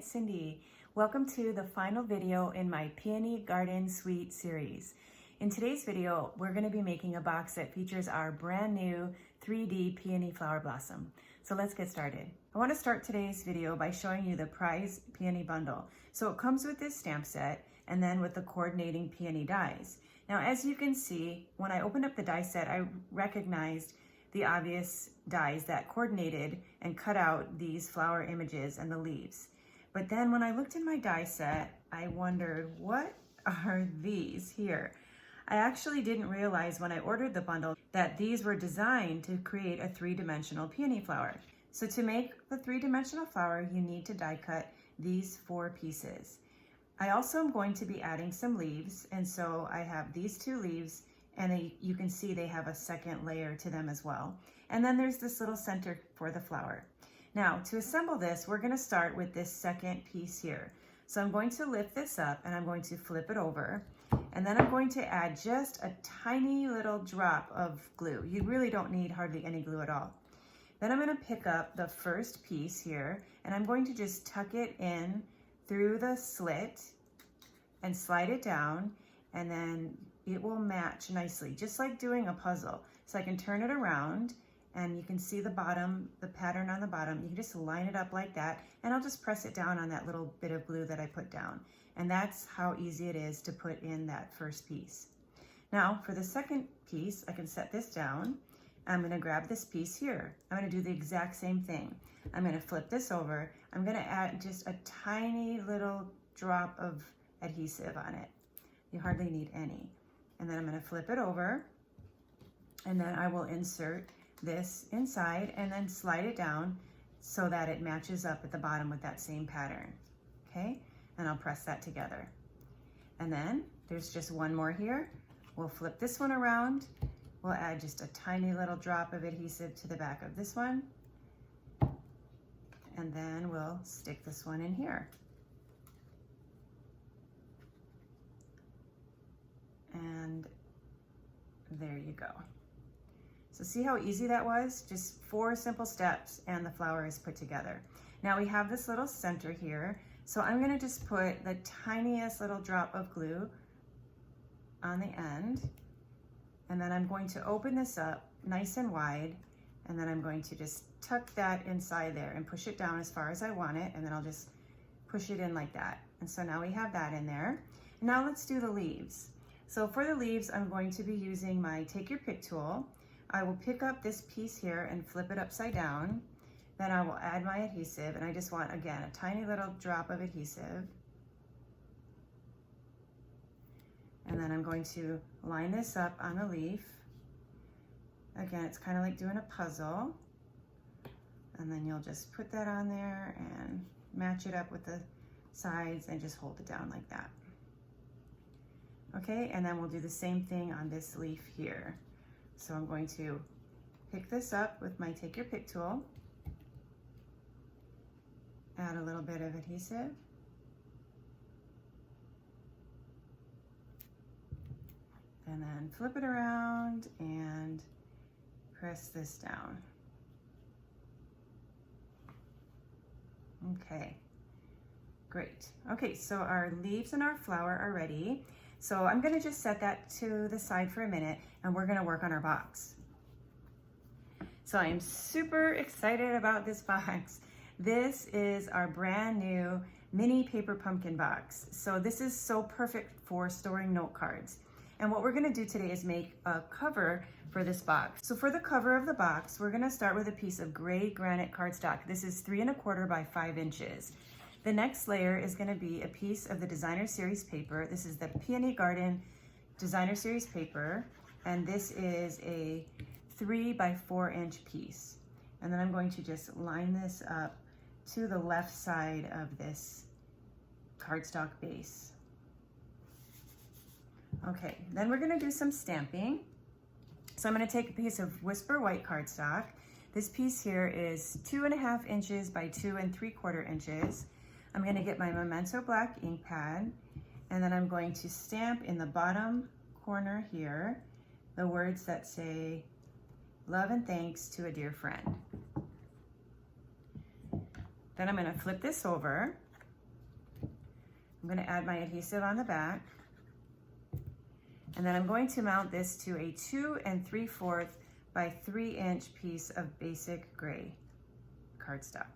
it's Cindy. Welcome to the final video in my Peony Garden Suite Series. In today's video, we're going to be making a box that features our brand new 3D peony flower blossom. So let's get started. I want to start today's video by showing you the prize peony bundle. So it comes with this stamp set and then with the coordinating peony dies. Now, as you can see, when I opened up the die set, I recognized the obvious dies that coordinated and cut out these flower images and the leaves. But then when I looked in my die set, I wondered, what are these here? I actually didn't realize when I ordered the bundle that these were designed to create a three-dimensional peony flower. So to make the three-dimensional flower, you need to die cut these 4 pieces. I also am going to be adding some leaves, and so I have these 2 leaves, and you can see they have a second layer to them as well. And then there's this little center for the flower. Now, to assemble this, we're gonna start with this second piece here. So I'm going to lift this up and I'm going to flip it over, and then I'm going to add just a tiny little drop of glue. You really don't need hardly any glue at all. Then I'm gonna pick up the first piece here, and I'm going to just tuck it in through the slit and slide it down, and then it will match nicely, just like doing a puzzle. So I can turn it around and you can see the bottom, the pattern on the bottom. You can just line it up like that, and I'll just press it down on that little bit of glue that I put down. And that's how easy it is to put in that first piece. Now for the second piece, I can set this down. I'm gonna grab this piece here. I'm gonna do the exact same thing. I'm gonna flip this over. I'm gonna add just a tiny little drop of adhesive on it. You hardly need any. And then I'm gonna flip it over, and then I will insert this inside and then slide it down so that it matches up at the bottom with that same pattern, okay? And I'll press that together. And then there's just one more here. We'll flip this one around. We'll add just a tiny little drop of adhesive to the back of this one. And then we'll stick this one in here. And there you go. So see how easy that was? Just 4 simple steps and the flower is put together. Now we have this little center here. So I'm gonna just put the tiniest little drop of glue on the end. And then I'm going to open this up nice and wide. And then I'm going to just tuck that inside there and push it down as far as I want it. And then I'll just push it in like that. And so now we have that in there. Now let's do the leaves. So for the leaves, I'm going to be using my Take Your Pick tool. I will pick up this piece here and flip it upside down. Then I will add my adhesive, and I just want, again, a tiny little drop of adhesive. And then I'm going to line this up on the leaf. Again, it's kind of like doing a puzzle. And then you'll just put that on there and match it up with the sides and just hold it down like that. Okay, and then we'll do the same thing on this leaf here. So I'm going to pick this up with my Take Your Pick tool, add a little bit of adhesive, and then flip it around and press this down. Okay, great. Okay, so our leaves and our flower are ready. So I'm gonna just set that to the side for a minute, and we're gonna work on our box. So I am super excited about this box. This is our brand new mini paper pumpkin box. So this is so perfect for storing note cards. And what we're gonna do today is make a cover for this box. So for the cover of the box, we're gonna start with a piece of gray granite cardstock. This is 3 1/4 by 5 inches. The next layer is going to be a piece of the Designer Series paper. This is the Peony Garden Designer Series paper, and this is a 3 by 4 inch piece. And then I'm going to just line this up to the left side of this cardstock base. Okay, then we're going to do some stamping. So I'm going to take a piece of Whisper White cardstock. This piece here is 2 1/2 inches by 2 3/4 inches. I'm going to get my Memento Black ink pad, and then I'm going to stamp in the bottom corner here the words that say, "Love and thanks to a dear friend." Then I'm going to flip this over, I'm going to add my adhesive on the back. And then I'm going to mount this to a 2 3/4 by 3-inch piece of basic gray cardstock.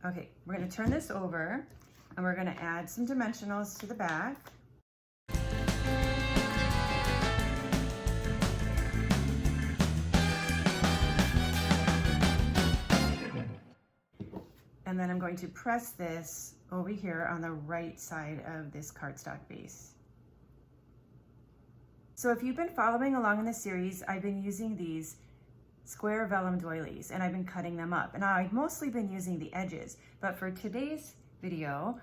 Okay, we're going to turn this over and we're going to add some dimensionals to the back. And then I'm going to press this over here on the right side of this cardstock base. So if you've been following along in the series, I've been using these square vellum doilies and I've been cutting them up. And I've mostly been using the edges, but for today's video,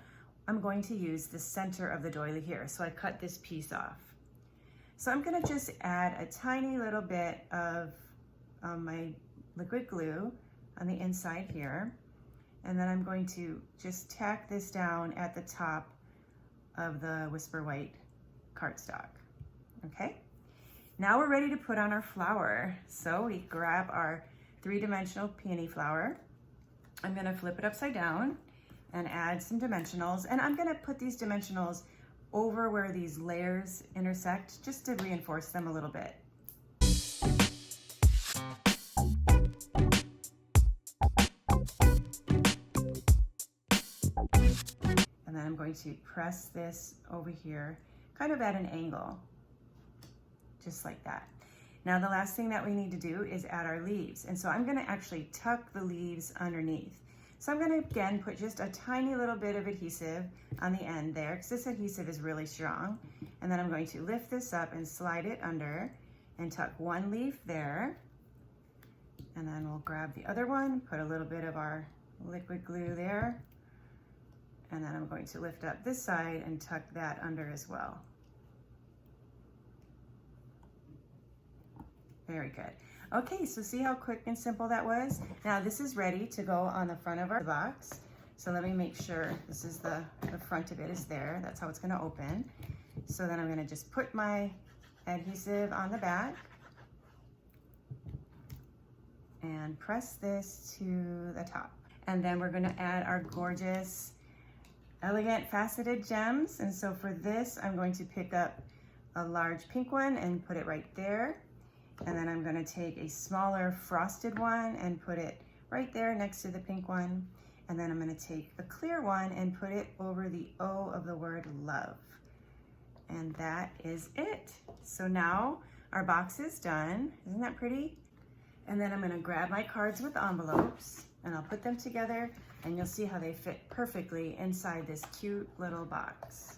I'm going to use the center of the doily here. So I cut this piece off. So I'm gonna just add a tiny little bit of my liquid glue on the inside here. And then I'm going to just tack this down at the top of the Whisper White cardstock. Okay, now we're ready to put on our flower. So we grab our 3-dimensional peony flower. I'm gonna flip it upside down and add some dimensionals. And I'm gonna put these dimensionals over where these layers intersect just to reinforce them a little bit. And then I'm going to press this over here, kind of at an angle, just like that. Now the last thing that we need to do is add our leaves. And so I'm gonna actually tuck the leaves underneath. So I'm gonna again put just a tiny little bit of adhesive on the end there, because this adhesive is really strong. And then I'm going to lift this up and slide it under and tuck one leaf there. And then we'll grab the other one, put a little bit of our liquid glue there. And then I'm going to lift up this side and tuck that under as well. Very good. Okay, so see how quick and simple that was? Now this is ready to go on the front of our box. So let me make sure this is the front of it is there. That's how it's gonna open. So then I'm gonna just put my adhesive on the back and press this to the top. And then we're gonna add our gorgeous elegant faceted gems. And so for this, I'm going to pick up a large pink one and put it right there. And then I'm gonna take a smaller frosted one and put it right there next to the pink one. And then I'm gonna take a clear one and put it over the O of the word love. And that is it. So now our box is done. Isn't that pretty? And then I'm gonna grab my cards with envelopes and I'll put them together and you'll see how they fit perfectly inside this cute little box.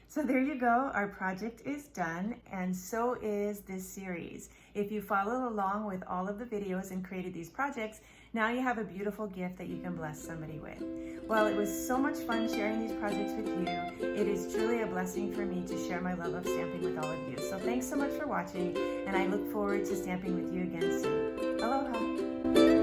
So there you go, our project is done, and so is this series. If you followed along with all of the videos and created these projects, now you have a beautiful gift that you can bless somebody with. Well, it was so much fun sharing these projects with you. It is truly a blessing for me to share my love of stamping with all of you. So thanks so much for watching, and I look forward to stamping with you again soon. Aloha.